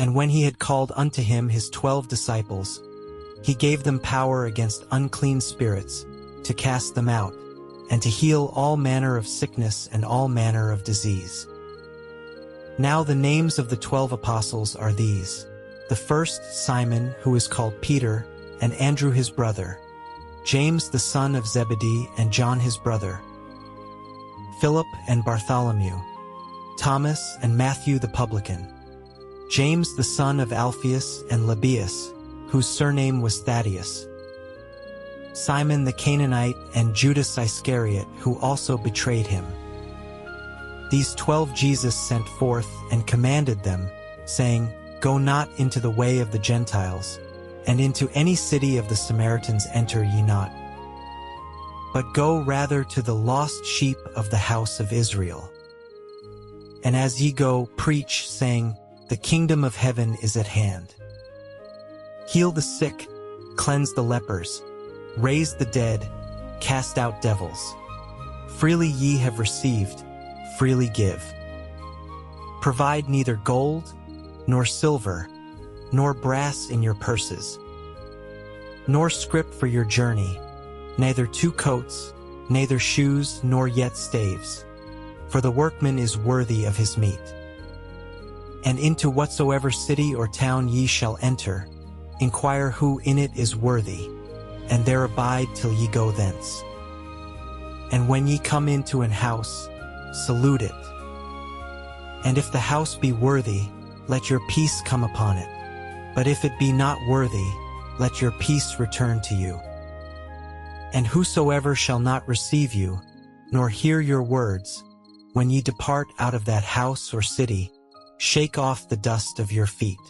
And when he had called unto him his 12 disciples, he gave them power against unclean spirits, to cast them out, and to heal all manner of sickness and all manner of disease. Now the names of the 12 apostles are these: the first, Simon, who is called Peter, and Andrew his brother, James the son of Zebedee and John his brother, Philip and Bartholomew, Thomas and Matthew the publican, James the son of Alphaeus and Lebbaeus, whose surname was Thaddeus, Simon the Canaanite, and Judas Iscariot, who also betrayed him. These 12 Jesus sent forth and commanded them, saying, Go not into the way of the Gentiles, and into any city of the Samaritans enter ye not, but go rather to the lost sheep of the house of Israel. And as ye go, preach, saying, The kingdom of heaven is at hand. Heal the sick, cleanse the lepers, raise the dead, cast out devils. Freely ye have received, freely give. Provide neither gold, nor silver, nor brass in your purses, nor scrip for your journey, neither 2 coats, neither shoes, nor yet staves, for the workman is worthy of his meat. And into whatsoever city or town ye shall enter, inquire who in it is worthy, and there abide till ye go thence. And when ye come into an house, salute it. And if the house be worthy, let your peace come upon it. But if it be not worthy, let your peace return to you. And whosoever shall not receive you, nor hear your words, when ye depart out of that house or city, shake off the dust of your feet.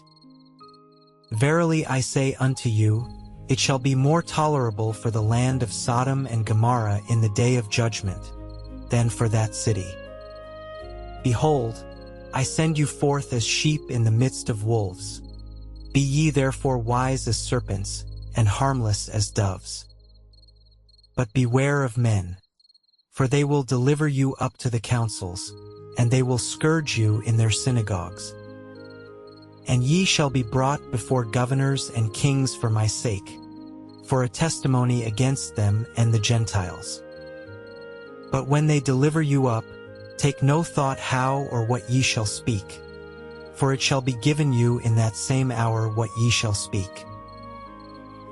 Verily I say unto you, it shall be more tolerable for the land of Sodom and Gomorrah in the day of judgment, than for that city. Behold, I send you forth as sheep in the midst of wolves. Be ye therefore wise as serpents, and harmless as doves. But beware of men, for they will deliver you up to the councils, and they will scourge you in their synagogues. And ye shall be brought before governors and kings for my sake, for a testimony against them and the Gentiles. But when they deliver you up, take no thought how or what ye shall speak, for it shall be given you in that same hour what ye shall speak.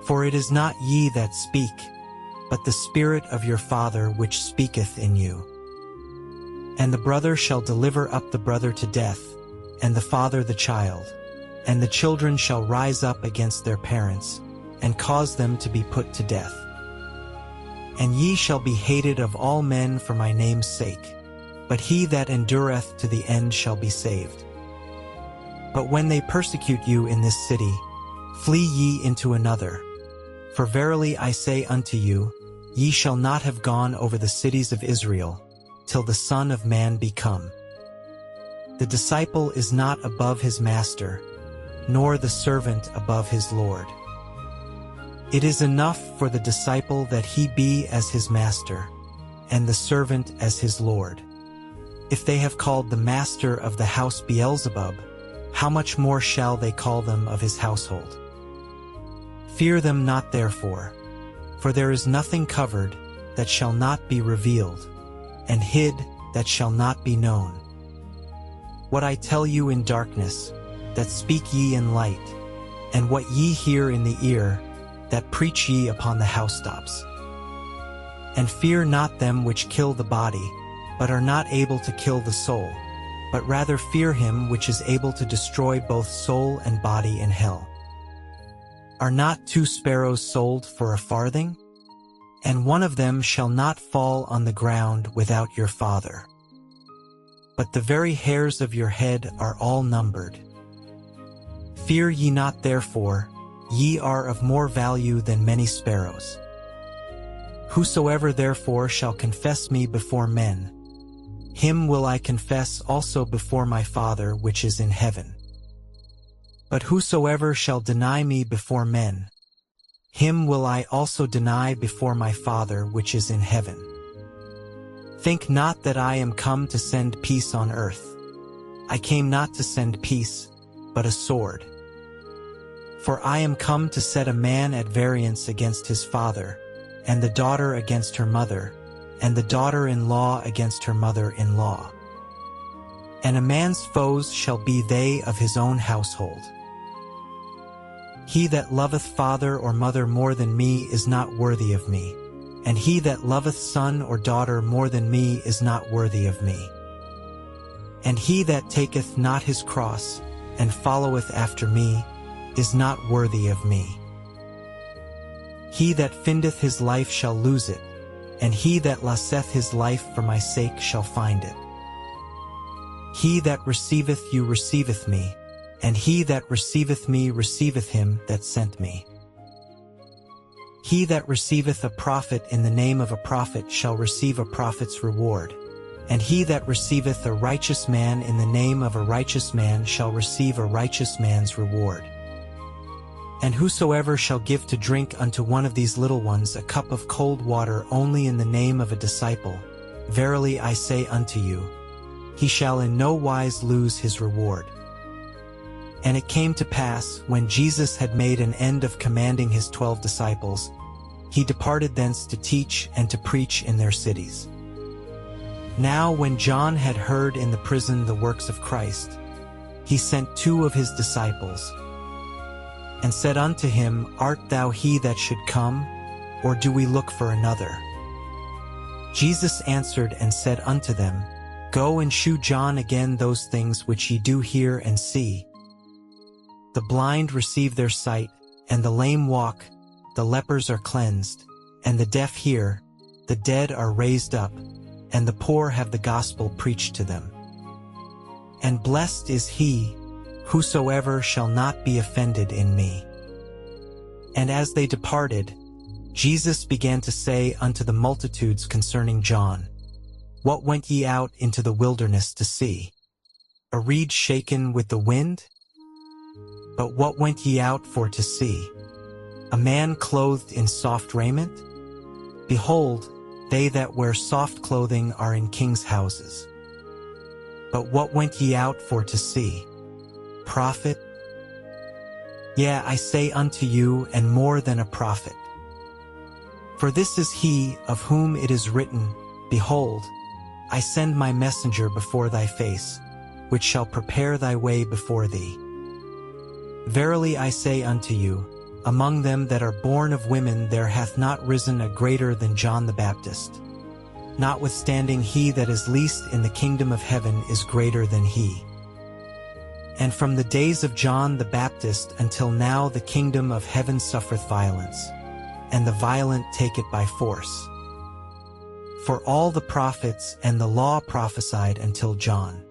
For it is not ye that speak, but the Spirit of your Father which speaketh in you. And the brother shall deliver up the brother to death, and the father the child, and the children shall rise up against their parents, and cause them to be put to death. And ye shall be hated of all men for my name's sake, but he that endureth to the end shall be saved. But when they persecute you in this city, flee ye into another. For verily I say unto you, ye shall not have gone over the cities of Israel, till the Son of Man be come. The disciple is not above his master, nor the servant above his Lord. It is enough for the disciple that he be as his master, and the servant as his Lord. If they have called the master of the house Beelzebub, how much more shall they call them of his household? Fear them not therefore, for there is nothing covered that shall not be revealed, and hid that shall not be known. What I tell you in darkness, that speak ye in light, and what ye hear in the ear, that preach ye upon the housetops. And fear not them which kill the body, but are not able to kill the soul, but rather fear him which is able to destroy both soul and body in hell. Are not 2 sparrows sold for a farthing? And one of them shall not fall on the ground without your Father. But the very hairs of your head are all numbered. Fear ye not therefore, ye are of more value than many sparrows. Whosoever therefore shall confess me before men, him will I confess also before my Father which is in heaven. But whosoever shall deny me before men, him will I also deny before my Father which is in heaven. Think not that I am come to send peace on earth. I came not to send peace, but a sword. For I am come to set a man at variance against his father, and the daughter against her mother, and the daughter-in-law against her mother-in-law. And a man's foes shall be they of his own household. He that loveth father or mother more than me is not worthy of me, and he that loveth son or daughter more than me is not worthy of me. And he that taketh not his cross, and followeth after me, is not worthy of me. He that findeth his life shall lose it, and he that loseth his life for my sake shall find it. He that receiveth you receiveth me, and he that receiveth me receiveth him that sent me. He that receiveth a prophet in the name of a prophet shall receive a prophet's reward, and he that receiveth a righteous man in the name of a righteous man shall receive a righteous man's reward. And whosoever shall give to drink unto one of these little ones a cup of cold water only in the name of a disciple, verily I say unto you, he shall in no wise lose his reward. And it came to pass, when Jesus had made an end of commanding his 12 disciples, he departed thence to teach and to preach in their cities. Now when John had heard in the prison the works of Christ, he sent 2 of his disciples, and said unto him, Art thou he that should come, or do we look for another? Jesus answered and said unto them, Go and shew John again those things which ye do hear and see. The blind receive their sight, and the lame walk, the lepers are cleansed, and the deaf hear, the dead are raised up, and the poor have the gospel preached to them. And blessed is he, whosoever shall not be offended in me. And as they departed, Jesus began to say unto the multitudes concerning John, What went ye out into the wilderness to see? A reed shaken with the wind? But what went ye out for to see? A man clothed in soft raiment? Behold, they that wear soft clothing are in kings' houses. But what went ye out for to see? Prophet? Yea, I say unto you, and more than a prophet. For this is he of whom it is written, Behold, I send my messenger before thy face, which shall prepare thy way before thee. Verily I say unto you, among them that are born of women there hath not risen a greater than John the Baptist. Notwithstanding he that is least in the kingdom of heaven is greater than he. And from the days of John the Baptist until now the kingdom of heaven suffereth violence, and the violent take it by force. For all the prophets and the law prophesied until John.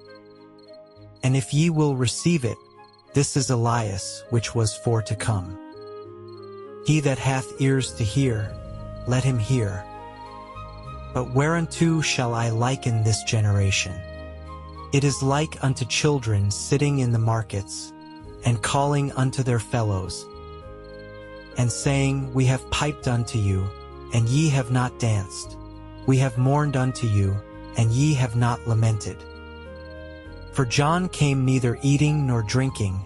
And if ye will receive it, this is Elias, which was for to come. He that hath ears to hear, let him hear. But whereunto shall I liken this generation? It is like unto children sitting in the markets, and calling unto their fellows, and saying, We have piped unto you, and ye have not danced. We have mourned unto you, and ye have not lamented. For John came neither eating nor drinking,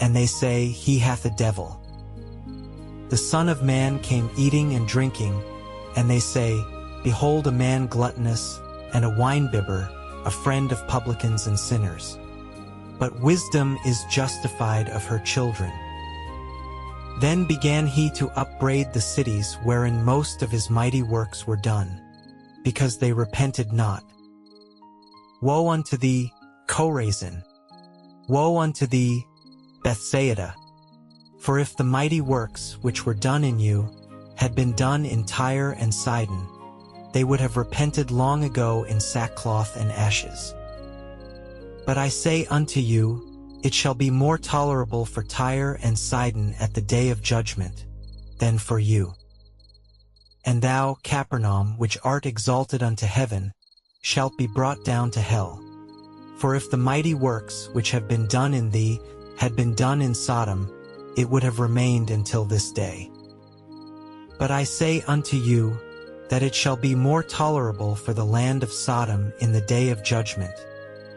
and they say, He hath a devil. The Son of Man came eating and drinking, and they say, Behold a man gluttonous, and a winebibber, a friend of publicans and sinners. But wisdom is justified of her children. Then began he to upbraid the cities wherein most of his mighty works were done, because they repented not. Woe unto thee, Chorazin! Woe unto thee, Bethsaida! For if the mighty works which were done in you had been done in Tyre and Sidon, they would have repented long ago in sackcloth and ashes. But I say unto you, it shall be more tolerable for Tyre and Sidon at the day of judgment than for you. And thou, Capernaum, which art exalted unto heaven, shalt be brought down to hell. For if the mighty works which have been done in thee had been done in Sodom, it would have remained until this day. But I say unto you, that it shall be more tolerable for the land of Sodom in the day of judgment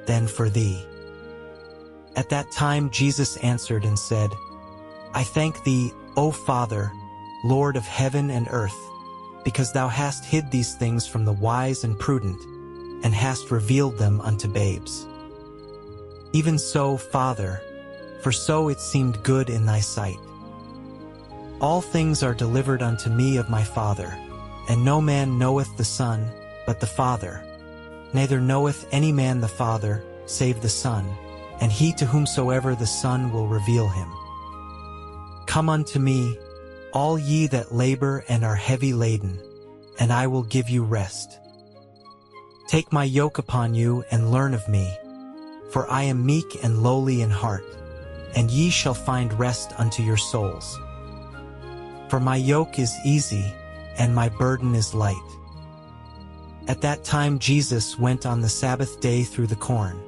than for thee. At that time Jesus answered and said, I thank thee, O Father, Lord of heaven and earth, because thou hast hid these things from the wise and prudent, and hast revealed them unto babes. Even so, Father, for so it seemed good in thy sight. All things are delivered unto me of my Father, and no man knoweth the Son but the Father, neither knoweth any man the Father save the Son, and he to whomsoever the Son will reveal him. Come unto me, all ye that labor and are heavy laden, and I will give you rest. Take my yoke upon you and learn of me, for I am meek and lowly in heart, and ye shall find rest unto your souls. For my yoke is easy, and my burden is light. At that time Jesus went on the Sabbath day through the corn,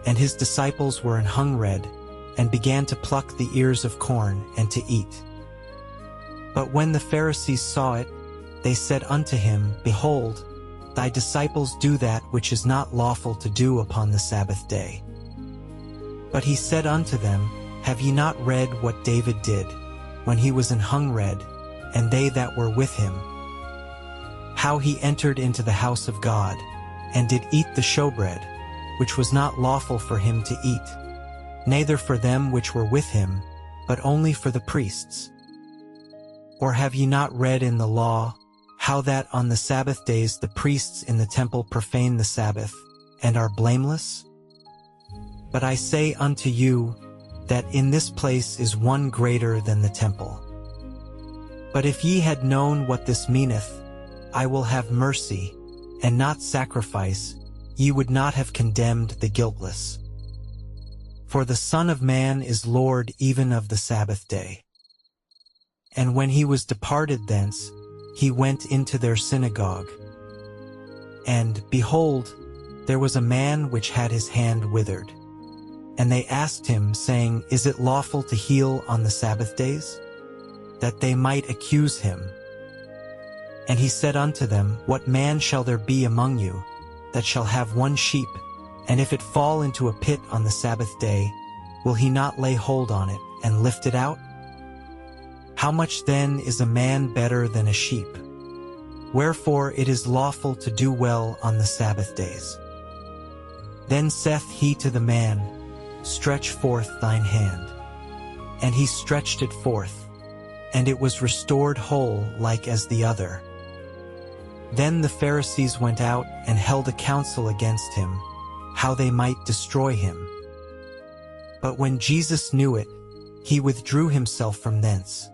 and his disciples were an hungred, and began to pluck the ears of corn and to eat. But when the Pharisees saw it, they said unto him, Behold, thy disciples do that which is not lawful to do upon the Sabbath day. But he said unto them, Have ye not read what David did, when he was an hungred, and they that were with him, how he entered into the house of God, and did eat the showbread, which was not lawful for him to eat, neither for them which were with him, but only for the priests? Or have ye not read in the law, how that on the Sabbath days the priests in the temple profane the Sabbath, and are blameless? But I say unto you, that in this place is one greater than the temple. But if ye had known what this meaneth, I will have mercy, and not sacrifice, ye would not have condemned the guiltless. For the Son of Man is Lord even of the Sabbath day. And when he was departed thence, he went into their synagogue. And, behold, there was a man which had his hand withered. And they asked him, saying, Is it lawful to heal on the Sabbath days? That they might accuse him. And he said unto them, What man shall there be among you, that shall have one sheep, and if it fall into a pit on the Sabbath day, will he not lay hold on it, and lift it out? How much then is a man better than a sheep? Wherefore it is lawful to do well on the Sabbath days. Then saith he to the man, Stretch forth thine hand. And he stretched it forth, and it was restored whole like as the other. Then the Pharisees went out and held a council against him, how they might destroy him. But when Jesus knew it, he withdrew himself from thence.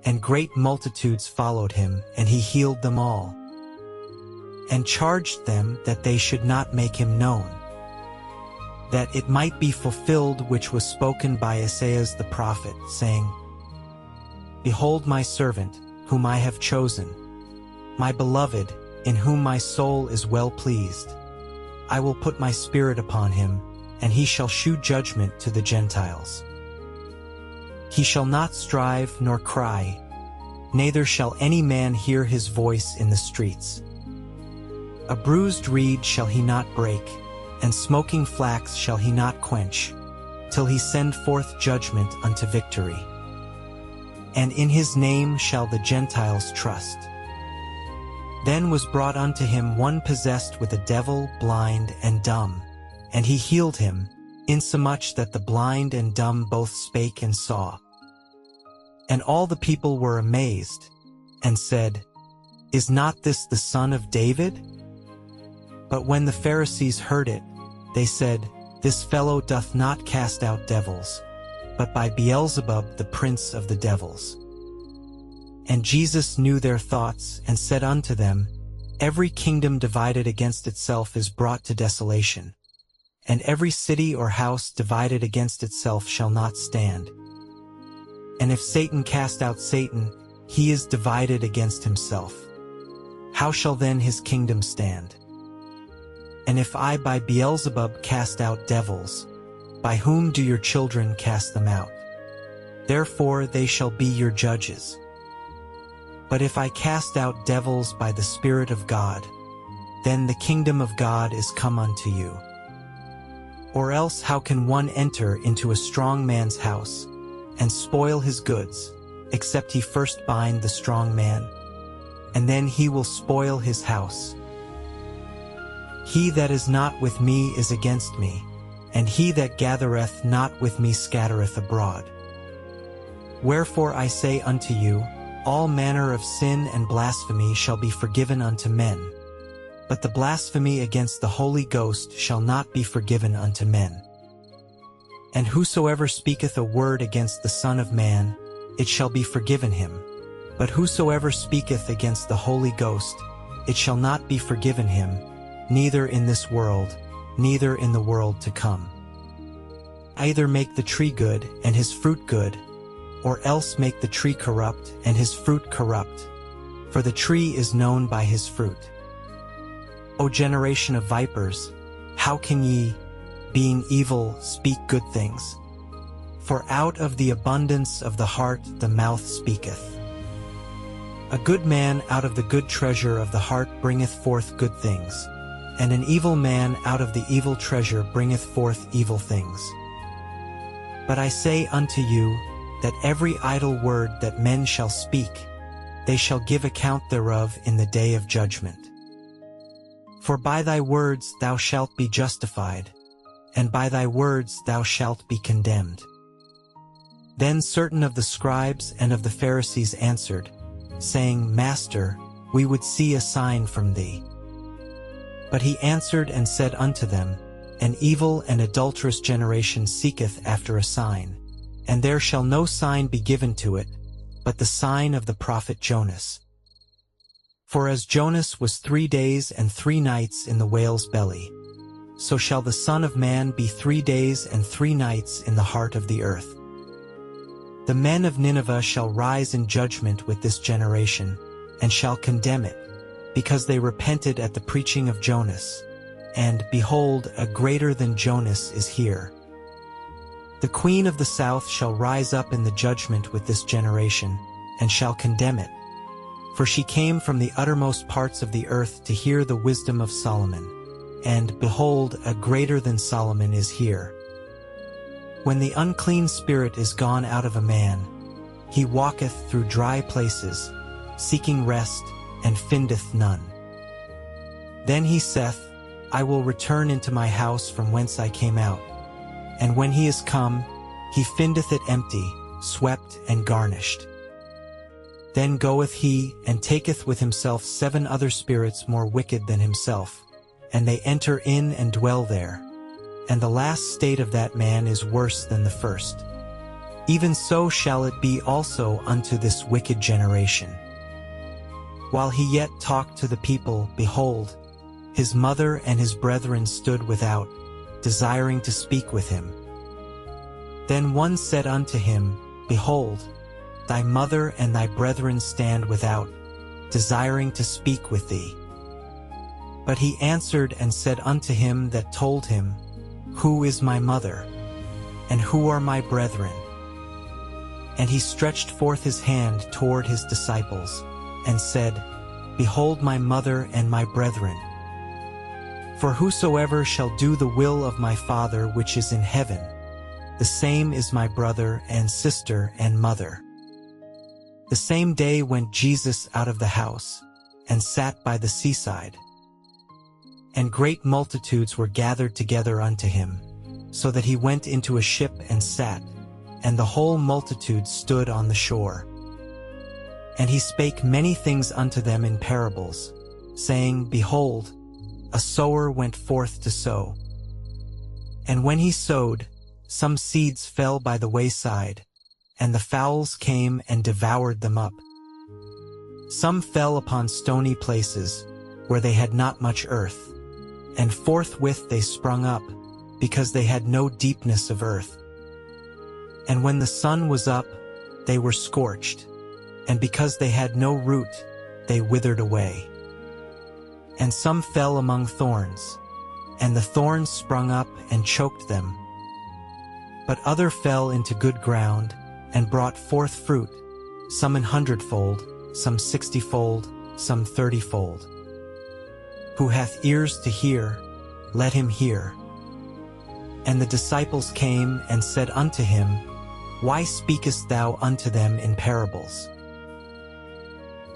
And great multitudes followed him, and he healed them all, and charged them that they should not make him known, that it might be fulfilled which was spoken by Isaiah the prophet, saying, Behold my servant, whom I have chosen, my beloved, in whom my soul is well pleased. I will put my spirit upon him, and he shall shew judgment to the Gentiles. He shall not strive nor cry, neither shall any man hear his voice in the streets. A bruised reed shall he not break, and smoking flax shall he not quench, till he send forth judgment unto victory. And in his name shall the Gentiles trust. Then was brought unto him one possessed with a devil, blind and dumb, and he healed him, insomuch that the blind and dumb both spake and saw. And all the people were amazed, and said, Is not this the son of David? But when the Pharisees heard it, they said, This fellow doth not cast out devils, but by Beelzebub the prince of the devils. And Jesus knew their thoughts, and said unto them, Every kingdom divided against itself is brought to desolation, and every city or house divided against itself shall not stand. And if Satan cast out Satan, he is divided against himself. How shall then his kingdom stand? And if I by Beelzebub cast out devils, by whom do your children cast them out? Therefore they shall be your judges. But if I cast out devils by the Spirit of God, then the kingdom of God is come unto you. Or else how can one enter into a strong man's house, and spoil his goods, except he first bind the strong man, and then he will spoil his house? He that is not with me is against me, and he that gathereth not with me scattereth abroad. Wherefore I say unto you, all manner of sin and blasphemy shall be forgiven unto men, but the blasphemy against the Holy Ghost shall not be forgiven unto men. And whosoever speaketh a word against the Son of Man, it shall be forgiven him. But whosoever speaketh against the Holy Ghost, it shall not be forgiven him, neither in this world, neither in the world to come. Either make the tree good, and his fruit good, or else make the tree corrupt, and his fruit corrupt. For the tree is known by his fruit. O generation of vipers, how can ye, being evil, speak good things? For out of the abundance of the heart the mouth speaketh. A good man out of the good treasure of the heart bringeth forth good things, and an evil man out of the evil treasure bringeth forth evil things. But I say unto you, that every idle word that men shall speak, they shall give account thereof in the day of judgment. For by thy words thou shalt be justified, and by thy words thou shalt be condemned. Then certain of the scribes and of the Pharisees answered, saying, Master, we would see a sign from thee. But he answered and said unto them, An evil and adulterous generation seeketh after a sign, and there shall no sign be given to it, but the sign of the prophet Jonas. For as Jonas was 3 days and 3 nights in the whale's belly, so shall the Son of Man be 3 days and 3 nights in the heart of the earth. The men of Nineveh shall rise in judgment with this generation, and shall condemn it, because they repented at the preaching of Jonas. And, behold, a greater than Jonas is here. The queen of the south shall rise up in the judgment with this generation, and shall condemn it. For she came from the uttermost parts of the earth to hear the wisdom of Solomon. And, behold, a greater than Solomon is here. When the unclean spirit is gone out of a man, he walketh through dry places, seeking rest, and findeth none. Then he saith, I will return into my house from whence I came out. And when he is come, he findeth it empty, swept and garnished. Then goeth he, and taketh with himself 7 other spirits more wicked than himself, and they enter in and dwell there. And the last state of that man is worse than the first. Even so shall it be also unto this wicked generation. While he yet talked to the people, behold, his mother and his brethren stood without, desiring to speak with him. Then one said unto him, Behold, thy mother and thy brethren stand without, desiring to speak with thee. But he answered and said unto him that told him, Who is my mother? And who are my brethren? And he stretched forth his hand toward his disciples, and said, Behold my mother and my brethren. For whosoever shall do the will of my Father which is in heaven, the same is my brother and sister and mother. The same day went Jesus out of the house, and sat by the seaside. And great multitudes were gathered together unto him, so that he went into a ship and sat, and the whole multitude stood on the shore. And he spake many things unto them in parables, saying, Behold, a sower went forth to sow. And when he sowed, some seeds fell by the wayside, and the fowls came and devoured them up. Some fell upon stony places, where they had not much earth, and forthwith they sprung up, because they had no deepness of earth. And when the sun was up, they were scorched, and because they had no root, they withered away. And some fell among thorns, and the thorns sprung up and choked them. But other fell into good ground, and brought forth fruit, some 100-fold, some 60-fold, some 30-fold. Who hath ears to hear, let him hear. And the disciples came and said unto him, Why speakest thou unto them in parables?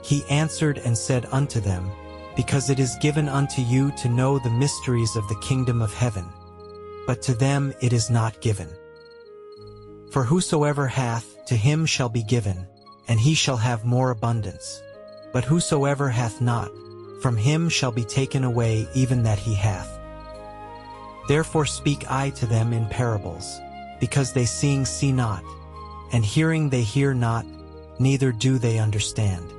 He answered and said unto them, Because it is given unto you to know the mysteries of the kingdom of heaven, but to them it is not given. For whosoever hath, to him shall be given, and he shall have more abundance. But whosoever hath not, from him shall be taken away even that he hath. Therefore speak I to them in parables, because they seeing see not, and hearing they hear not, neither do they understand.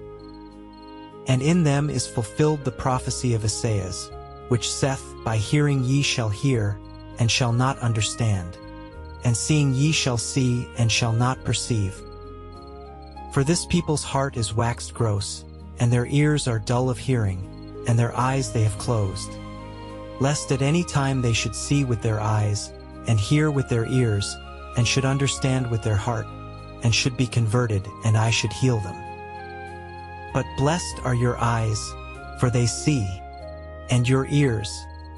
And in them is fulfilled the prophecy of Esaias, which saith, By hearing ye shall hear, and shall not understand, and seeing ye shall see, and shall not perceive. For this people's heart is waxed gross, and their ears are dull of hearing, and their eyes they have closed, lest at any time they should see with their eyes, and hear with their ears, and should understand with their heart, and should be converted, and I should heal them. But blessed are your eyes, for they see, and your ears,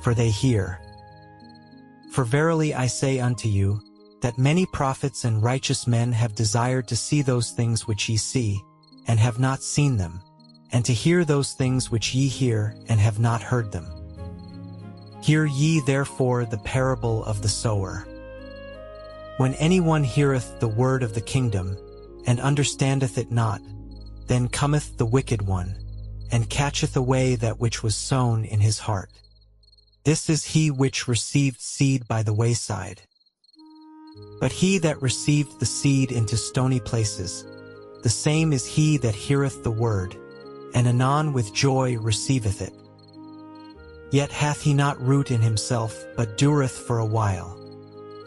for they hear. For verily I say unto you, that many prophets and righteous men have desired to see those things which ye see, and have not seen them, and to hear those things which ye hear, and have not heard them. Hear ye therefore the parable of the sower. When anyone heareth the word of the kingdom, and understandeth it not, then cometh the wicked one, and catcheth away that which was sown in his heart. This is he which received seed by the wayside. But he that received the seed into stony places, the same is he that heareth the word, and anon with joy receiveth it. Yet hath he not root in himself, but dureth for a while.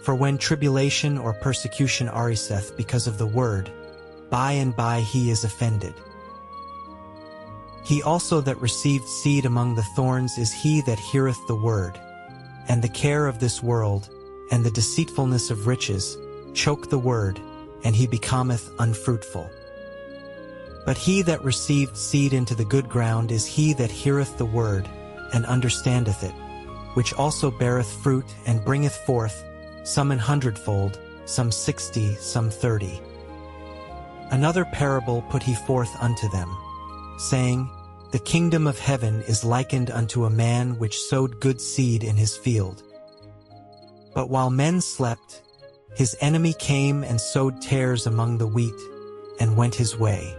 For when tribulation or persecution ariseth because of the word, by and by he is offended. He also that received seed among the thorns is he that heareth the word, and the care of this world, and the deceitfulness of riches, choke the word, and he becometh unfruitful. But he that received seed into the good ground is he that heareth the word, and understandeth it, which also beareth fruit, and bringeth forth, some an hundredfold, some 60, some 30. Another parable put he forth unto them, saying, The kingdom of heaven is likened unto a man which sowed good seed in his field. But while men slept, his enemy came and sowed tares among the wheat, and went his way.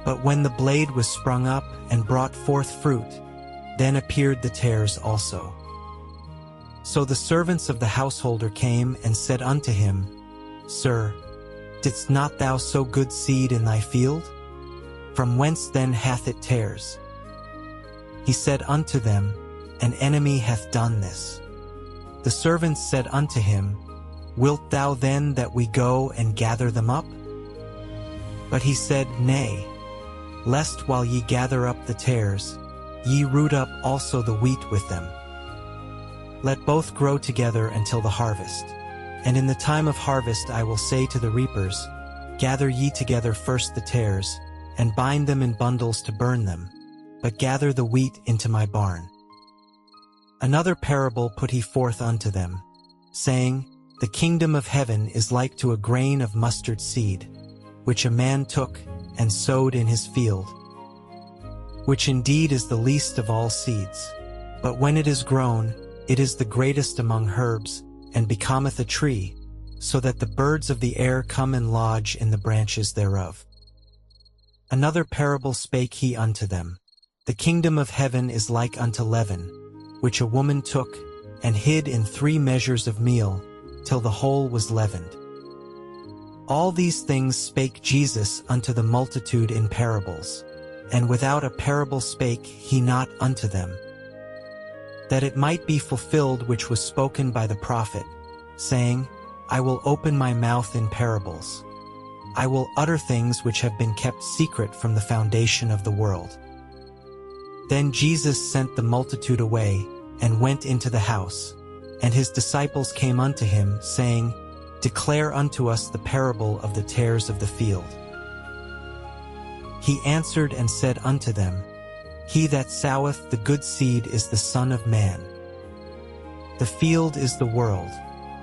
But when the blade was sprung up and brought forth fruit, then appeared the tares also. So the servants of the householder came and said unto him, Sir, didst not thou sow good seed in thy field? From whence then hath it tares? He said unto them, An enemy hath done this. The servants said unto him, Wilt thou then that we go and gather them up? But he said, Nay, lest while ye gather up the tares, ye root up also the wheat with them. Let both grow together until the harvest. And in the time of harvest I will say to the reapers, Gather ye together first the tares, and bind them in bundles to burn them, but gather the wheat into my barn. Another parable put he forth unto them, saying, The kingdom of heaven is like to a grain of mustard seed, which a man took and sowed in his field, which indeed is the least of all seeds. But when it is grown, it is the greatest among herbs, and becometh a tree, so that the birds of the air come and lodge in the branches thereof. Another parable spake he unto them, The kingdom of heaven is like unto leaven, which a woman took, and hid in 3 measures of meal, till the whole was leavened. All these things spake Jesus unto the multitude in parables, and without a parable spake he not unto them, that it might be fulfilled which was spoken by the prophet, saying, I will open my mouth in parables. I will utter things which have been kept secret from the foundation of the world. Then Jesus sent the multitude away, and went into the house, and his disciples came unto him, saying, Declare unto us the parable of the tares of the field. He answered and said unto them, He that soweth the good seed is the Son of Man. The field is the world.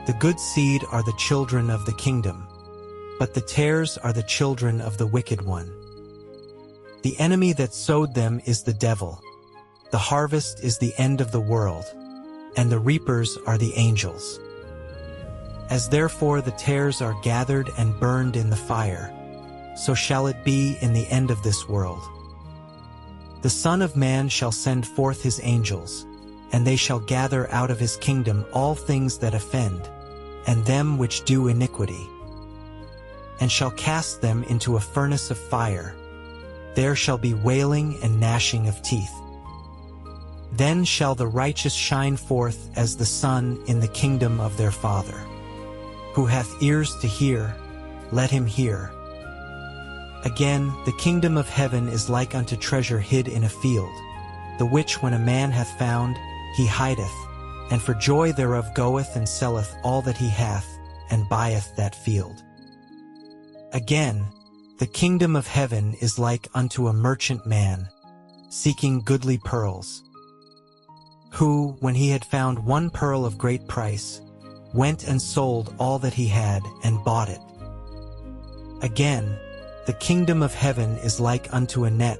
The good seed are the children of the kingdom, but the tares are the children of the wicked one. The enemy that sowed them is the devil. The harvest is the end of the world, and the reapers are the angels. As therefore the tares are gathered and burned in the fire, so shall it be in the end of this world. The Son of Man shall send forth his angels, and they shall gather out of his kingdom all things that offend, and them which do iniquity, and shall cast them into a furnace of fire. There shall be wailing and gnashing of teeth. Then shall the righteous shine forth as the sun in the kingdom of their Father. Who hath ears to hear, let him hear. Again, the kingdom of heaven is like unto treasure hid in a field, the which when a man hath found, he hideth, and for joy thereof goeth and selleth all that he hath, and buyeth that field. Again, the kingdom of heaven is like unto a merchant man, seeking goodly pearls, who, when he had found one pearl of great price, went and sold all that he had and bought it. Again, the kingdom of heaven is like unto a net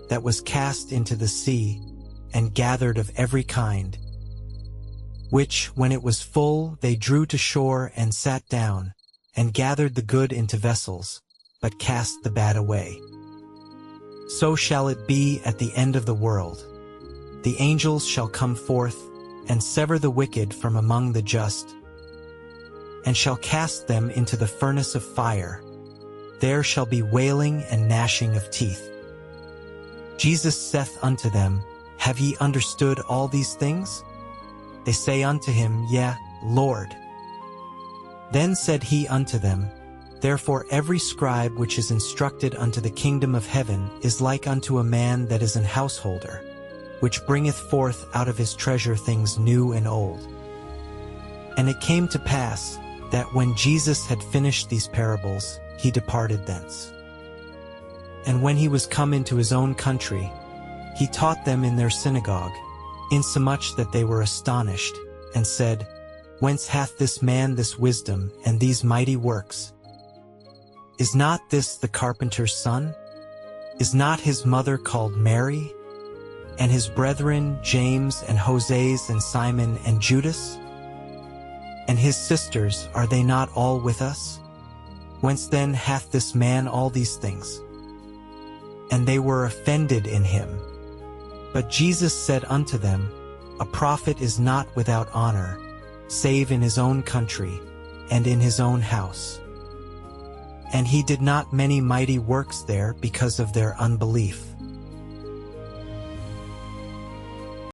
that was cast into the sea and gathered of every kind, which, when it was full, they drew to shore and sat down, and gathered the good into vessels, but cast the bad away. So shall it be at the end of the world. The angels shall come forth, and sever the wicked from among the just, and shall cast them into the furnace of fire. There shall be wailing and gnashing of teeth. Jesus saith unto them, Have ye understood all these things? They say unto him, Yea, Lord. Then said he unto them, Therefore every scribe which is instructed unto the kingdom of heaven is like unto a man that is an householder, which bringeth forth out of his treasure things new and old. And it came to pass, that when Jesus had finished these parables, he departed thence. And when he was come into his own country, he taught them in their synagogue, insomuch that they were astonished, and said, Whence hath this man this wisdom and these mighty works? Is not this the carpenter's son? Is not his mother called Mary? And his brethren James and Joses and Simon and Judas? And his sisters, are they not all with us? Whence then hath this man all these things? And they were offended in him. But Jesus said unto them, A prophet is not without honor, save in his own country, and in his own house. And he did not many mighty works there because of their unbelief.